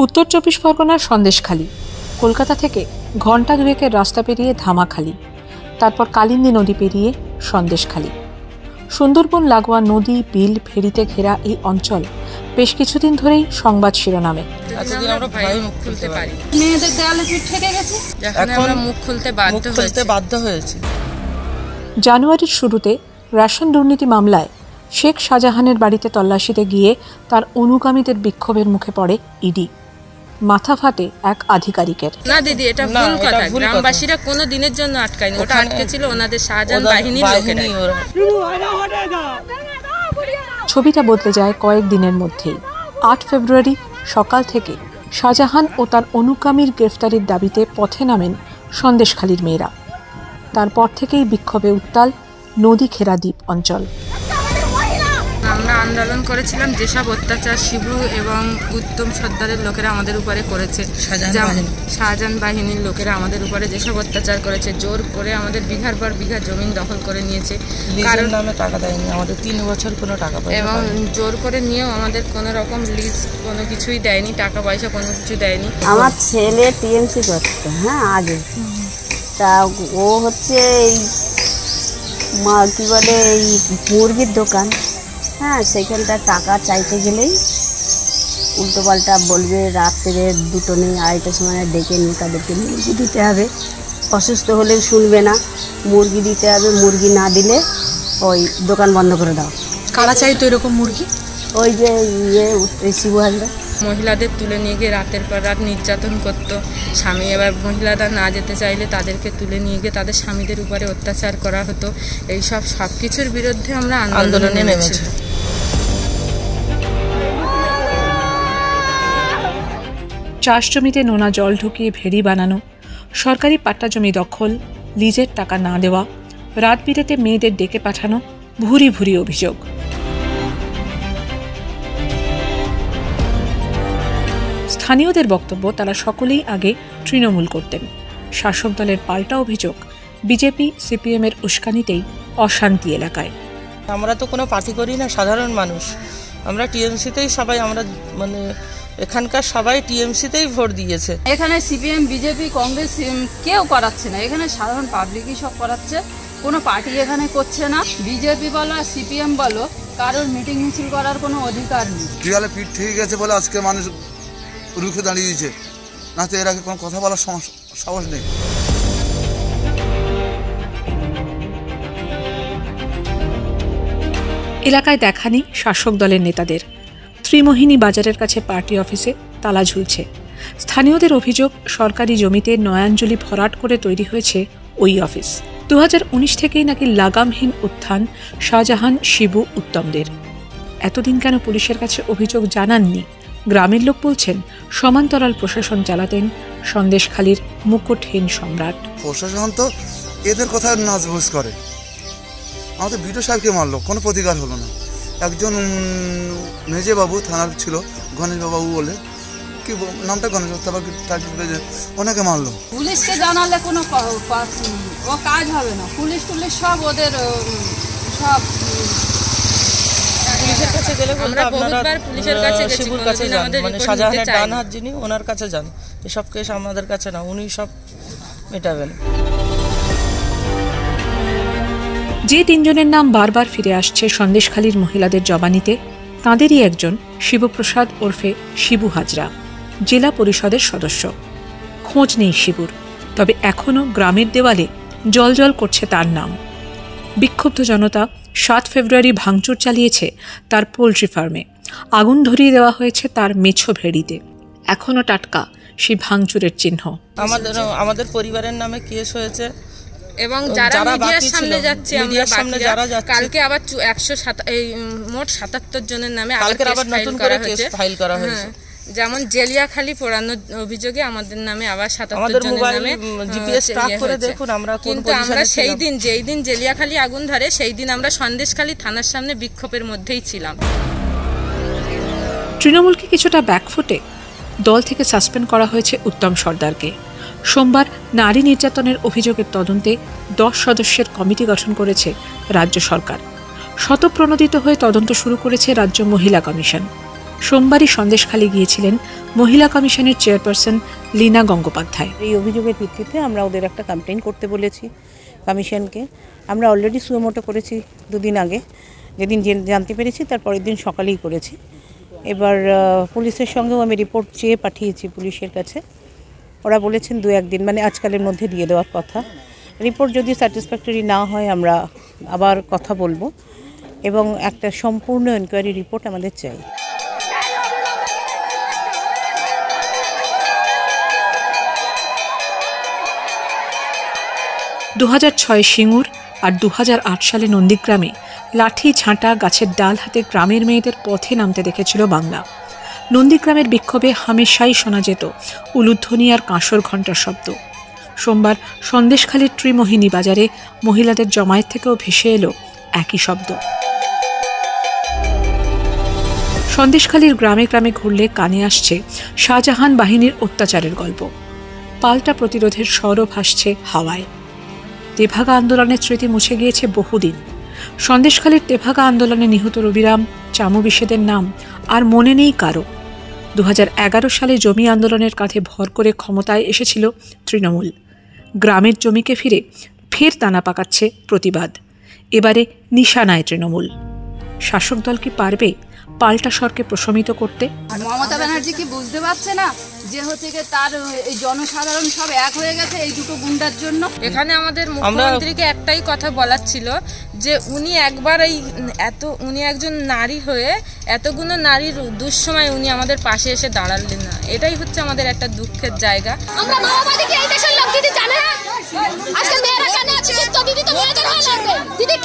উত্তর চব্বিশ পরগনার সন্দেশখালী, কলকাতা থেকে ঘণ্টা দুয়েকের রাস্তা পেরিয়ে ধামাখালী, তারপর কালিন্দী নদী পেরিয়ে সন্দেশখালী। সুন্দরবন লাগোয়া নদী, বিল, ফেরিতে ঘেরা এই অঞ্চল বেশ কিছুদিন ধরেই সংবাদ শিরোনামে। জানুয়ারির শুরুতে রেশন দুর্নীতি মামলায় শেখ শাহজাহানের বাড়িতে তল্লাশিতে গিয়ে তার অনুগামীদের বিক্ষোভের মুখে পড়ে ইডি। মাথা ফাটে এক আধিকারিকের। না দিদি, এটা ভুল কথা। গ্রামবাসীরা কোনো দিনের জন্য আটকায়নি, ওটা আটকেছিল ওনাদের শাহজাহান বাহিনীর লোকেরা। ছবিটা বদলে যায় কয়েকদিনের মধ্যেই। ৮ ফেব্রুয়ারি সকাল থেকে শাহজাহান ও তার অনুগামীর গ্রেফতারির দাবিতে পথে নামেন সন্দেশখালীর মেয়েরা। তারপর থেকেই বিক্ষোভে উত্তাল নদী ঘেরা দ্বীপ অঞ্চল। আমরা আন্দোলন করেছিলাম যেসব অত্যাচার শিবু এবং উত্তম সর্দারের লোকেরা আমাদের উপরে করেছে, শাহজাহান বাহিনীর লোকেরা আমাদের উপরে যেসব অত্যাচার করেছে, জোর করে আমাদের বিঘার পর বিঘা জমিন দখল করে নিয়েছে, কারণ নামে টাকা দেয়নি আমাদের 3 বছর কোনো টাকা পয়সা, এবং জোর করে নিয়েও আমাদের কোনো রকম লিজ কোনো কিছুই দেয়নি, টাকা পয়সা কোনো কিছু দেয়নি। আমার ছেলে টিএমসি করতো আগে, তা ও হচ্ছে এই কি বলে এই মুরগির দোকান, সেখানটা টাকা চাইতে গেলেই উল্টোপাল্টা বলবে, রাত্রে 2টো নেই 2:30টার সময় ডেকে নিয়ে তাদেরকে মুরগি দিতে হবে, অসুস্থ হলে শুনবে না, মুরগি দিতে হবে, মুরগি না দিলে ওই দোকান বন্ধ করে দাও। কারা চাইতো এরকম মুরগি? ওই যে শিবু হাজরা। মহিলাদের তুলে নিয়ে গিয়ে রাতের পর রাত নির্যাতন করতো স্বামী। এবার মহিলারা না যেতে চাইলে তাদেরকে তুলে নিয়ে গিয়ে তাদের স্বামীদের উপরে অত্যাচার করা হতো। এইসব সব কিছুর বিরুদ্ধে আমরা আন্দোলনে নেমেছি। চাষ জমিতে নোনা জল ঢুকিয়ে ভেড়ি বানানো, সরকারি পাট্টা জমি দখল, লিজের টাকা না দেওয়া, রাত বিরেতে মেয়েদের ডেকে পাঠানো, ভুরি ভুরি অভিযোগ। স্থানীয়দের বক্তব্য, তারা সকলেই আগে তৃণমূল করতেন। শাসক দলের পাল্টা অভিযোগ, বিজেপি সিপিএমের উস্কানিতেই অশান্তি এলাকায়। আমরা তো কোনো পার্টি করি না, সাধারণ মানুষ, আমরা টিএমসিতেই সবাই, আমরা মানে এখানকার সবাই টিএমসিতেই ভোট দিয়েছে। এখানে সিপিএম বিজেপি কংগ্রেস কেউ করাচ্ছে না, এখানে সাধারণ পাবলিকই সব করাচ্ছে, কোনো পার্টি এখানে করছে না। বিজেপি বলো আর সিপিএম বলো, কারোর মিটিং মিছিল করার কোনো অধিকার নেই। দেয়ালে পিঠ ঠিক আছে বলে আজকে মানুষ রুখে দাঁড়িয়েছে, না তো এর আগে কোনো কথা বলার সাহস নেই। এলাকায় দেখা নেই শাসক দলের নেতাদের। ত্রিমোহিনী বাজারের কাছে পার্টি অফিসে তালা ঝুলছে। স্থানীয়দের অভিযোগ, সরকারি জমিতে নয়াঞ্জলি ভরাট করে তৈরি হয়েছে ওই অফিস। 2019 থেকেই নাকি লাগামহীন উত্থান শাহজাহান, শিবু, উত্তমদের। এতদিন কেন পুলিশের কাছে অভিযোগ জানাননি? গ্রামের লোক বলছেন, সমান্তরাল প্রশাসন চালাতেন সন্দেশখালীর মুকুটহীন সম্রাট। প্রশাসন তো এদের কথা নাজবুজ করে। আমাদের বিডিও সাহেবকে মারলো, কোনো প্রতিকার হলো না। একজন মেজে বাবু থানার ছিল, গণেশ বাবু বলে, কি নামটা গণেশ, তারপর ওনাকে মারলো। পুলিশকে জানালে কোনো ও কাজ হবে না, পুলিশ টুলিশ সব ওদের সব পুলিশের কাছে গেলে শিবুর কাছে যান, মানে শাহজাহানের ডান হাত যিনি, ওনার কাছে যান। এসব কেস আমাদের কাছে না, উনি সব মেটাবেন। যে 3 জনের নাম বারবার ফিরে আসছে সন্দেশখালীর মহিলাদের জবানিতে, তাঁদেরই একজন শিবপ্রসাদ ওরফে শিবু হাজরা, জেলা পরিষদের সদস্য। খোঁজ নেই শিবুর, তবে এখনও গ্রামের দেওয়ালে জলজল করছে তার নাম। বিক্ষুব্ধ জনতা 7 ফেব্রুয়ারি ভাঙচুর চালিয়েছে তার পোলট্রি ফার্মে, আগুন ধরিয়ে দেওয়া হয়েছে তার মেছো ভেড়িতে। এখনও টাটকা সেই ভাঙচুরের চিহ্ন। আমাদের পরিবারের নামে কেস হয়েছে, এবং যারা মিডিয়ার সামনে যাচ্ছে, কালকে আবার মোট 77 জনের নামে ফাইল করা হয়েছে। যেমন জেলিয়াখালী পোড়ানোর অভিযোগে আমাদের নামে আবার 77 জনের নামে জিপিএস ট্র্যাক করে দেখুন। আমরা কিন্তু আমরা যেই দিন জেলিয়াখালী আগুন ধরে, সেই দিন আমরা সন্দেশখালী থানার সামনে বিক্ষোভের মধ্যেই ছিলাম। তৃণমূলকে কিছুটা ব্যাকফুটে দল থেকে সাসপেন্ড করা হয়েছে উত্তম সর্দারকে। সোমবার নারী নির্যাতনের অভিযোগের তদন্তে 10 সদস্যের কমিটি গঠন করেছে রাজ্য সরকার। শতপ্রণোদিত হয়ে তদন্ত শুরু করেছে রাজ্য মহিলা কমিশন। সোমবারই সন্দেশখালী গিয়েছিলেন মহিলা কমিশনের চেয়ারপারসন লীনা গঙ্গোপাধ্যায়। এই অভিযোগের ভিত্তিতে আমরা ওদের একটা কমপ্লেন করতে বলেছি কমিশনকে। আমরা অলরেডি সুমোটো করেছি 2 দিন আগে, যেদিন জানতে পেরেছি তার পরের দিন সকালেই করেছি। এবার পুলিশের সঙ্গেও আমি রিপোর্ট চেয়ে পাঠিয়েছি পুলিশের কাছে। ওরা বলেছেন 2-1 দিন, মানে আজকালের মধ্যে দিয়ে দেওয়ার কথা। রিপোর্ট যদি স্যাটিসফ্যাক্টরি না হয় আমরা আবার কথা বলবো এবং একটা সম্পূর্ণ এনকোয়ারি রিপোর্ট আমাদের চাই। দু 2006 সিঙ্গুর আর 2008 সালে নন্দীগ্রামে লাঠি ঝাঁটা গাছের ডাল হাতে গ্রামের মেয়েদের পথে নামতে দেখেছিল বাংলা। নন্দীগ্রামের বিক্ষোভে হামেশাই শোনা যেত উলুধ্বনি আর কাঁসর ঘণ্টার শব্দ। সোমবার সন্দেশখালীর ত্রিমোহিনী বাজারে মহিলাদের জমায়েত থেকেও ভেসে এলো একই শব্দ। সন্দেশখালীর গ্রামে গ্রামে ঘুরলে কানে আসছে শাহজাহান বাহিনীর অত্যাচারের গল্প। পাল্টা প্রতিরোধের স্বরও ভাসছে হাওয়ায়। তেভাগা আন্দোলনের স্মৃতি মুছে গিয়েছে বহুদিন। সন্দেশখালীর তেভাগা আন্দোলনে নিহত রবিরাম, চামু বিশেদের নাম আর মনে নেই কারো। 2011 সালে জমি আন্দোলনের কাঁধে ভর করে ক্ষমতায় এসেছিল তৃণমূল। গ্রামের জমিকে ফিরে ফের দানা পাকাচ্ছে প্রতিবাদ। এবারে নিশানায় তৃণমূল। শাসক দল কি পারবে পাল্টা স্বরকে প্রশমিত করতে? মমতা ব্যানার্জি কি বুঝতে পারছে না যে হচ্ছে গিয়ে তার এই জনসাধারণ সব এক হয়ে গেছে এই দুটো গুন্ডার জন্য? এখানে আমাদের মুখ্যমন্ত্রীকে একটাই কথা বলার ছিল যে উনি একবার উনি একজন নারী হয়ে এতগুলো নারীর দুঃসময় উনি আমাদের পাশে এসে দাঁড়ালেন না। এটাই হচ্ছে আমাদের একটা দুঃখের জায়গা। আমরা মাওবাদীকে এই দেশের লোক দিদি জানে আজকে মেয়েরা কেন আছে তো দিদি তো মেয়েদের হয়ে লাগবে দিদি